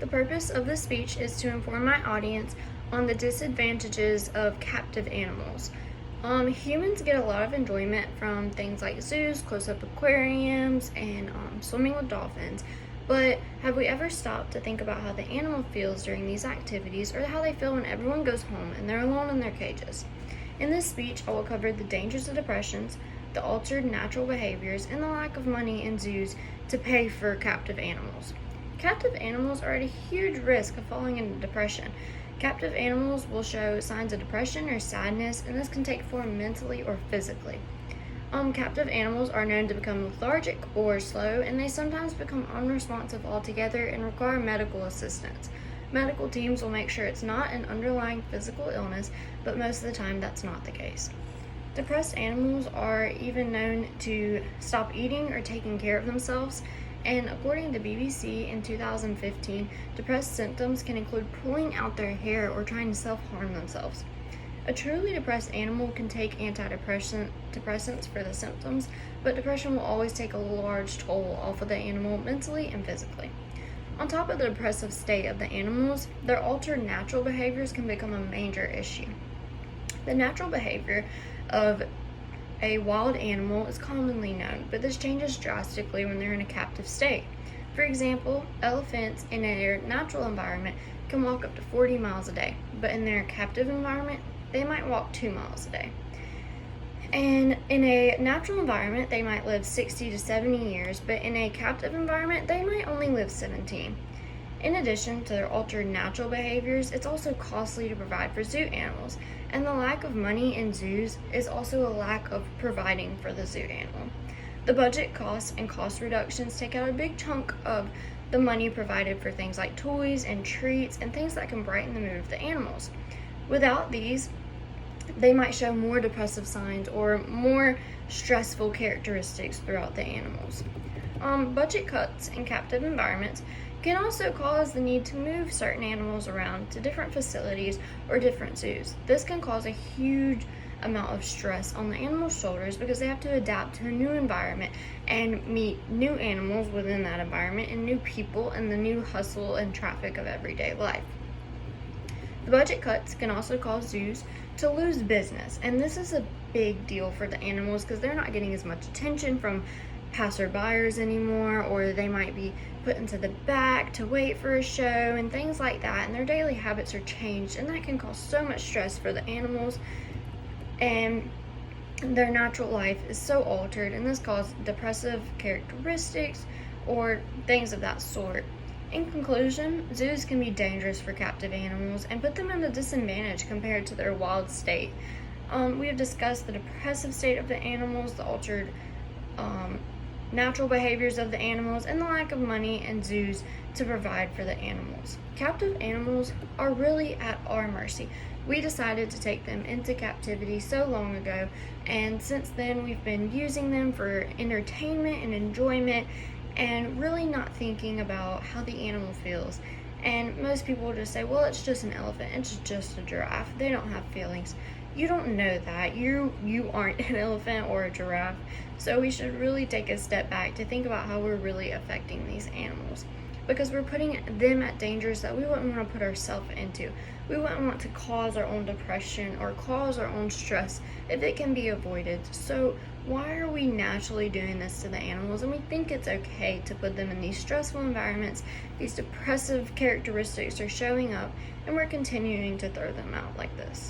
The purpose of this speech is to inform my audience on the disadvantages of captive animals. Humans get a lot of enjoyment from things like zoos, close-up aquariums, and swimming with dolphins. But have we ever stopped to think about how the animal feels during these activities, or how they feel when everyone goes home and they're alone in their cages? In this speech, I will cover the dangers of depressions, the altered natural behaviors, and the lack of money in zoos to pay for captive animals. Captive animals are at a huge risk of falling into depression. Captive animals will show signs of depression or sadness, and this can take form mentally or physically. Captive animals are known to become lethargic or slow, and they sometimes become unresponsive altogether and require medical assistance. Medical teams will make sure it's not an underlying physical illness, but most of the time that's not the case. Depressed animals are even known to stop eating or taking care of themselves, and according to the BBC in 2015, depressed symptoms can include pulling out their hair or trying to self-harm themselves. A truly depressed animal can take antidepressants for the symptoms, but depression will always take a large toll off of the animal mentally and physically. On top of the depressive state of the animals, their altered natural behaviors can become a major issue. The natural behavior of a wild animal is commonly known, but this changes drastically when they're in a captive state. For example, elephants in their natural environment can walk up to 40 miles a day, but in their captive environment, they might walk 2 miles a day. And in a natural environment, they might live 60 to 70 years, but in a captive environment, they might only live 17. In addition to their altered natural behaviors, it's also costly to provide for zoo animals, and the lack of money in zoos is also a lack of providing for the zoo animal. The budget costs and cost reductions take out a big chunk of the money provided for things like toys and treats and things that can brighten the mood of the animals. Without these, they might show more depressive signs or more stressful characteristics throughout the animals. Budget cuts in captive environments can also cause the need to move certain animals around to different facilities or different zoos. This can cause a huge amount of stress on the animal's shoulders because they have to adapt to a new environment and meet new animals within that environment and new people and the new hustle and traffic of everyday life. The budget cuts can also cause zoos to lose business, and this is a big deal for the animals because they're not getting as much attention from passerbyers anymore, or they might be put into the back to wait for a show and things like that, and their daily habits are changed, and that can cause so much stress for the animals, and their natural life is so altered, and this causes depressive characteristics or things of that sort. In conclusion, zoos can be dangerous for captive animals and put them at a disadvantage compared to their wild state. We have discussed the depressive state of the animals, the altered natural behaviors of the animals, and the lack of money in zoos to provide for the animals. Captive animals are really at our mercy. We decided to take them into captivity so long ago, and since then we've been using them for entertainment and enjoyment and really not thinking about how the animal feels. And most people just say, well, it's just an elephant, it's just a giraffe, they don't have feelings. You don't know that. You aren't an elephant or a giraffe. So we should really take a step back to think about how we're really affecting these animals, because we're putting them at dangers that we wouldn't want to put ourselves into. We wouldn't want to cause our own depression or cause our own stress if it can be avoided. So why are we naturally doing this to the animals? And we think it's okay to put them in these stressful environments. These depressive characteristics are showing up, and we're continuing to throw them out like this.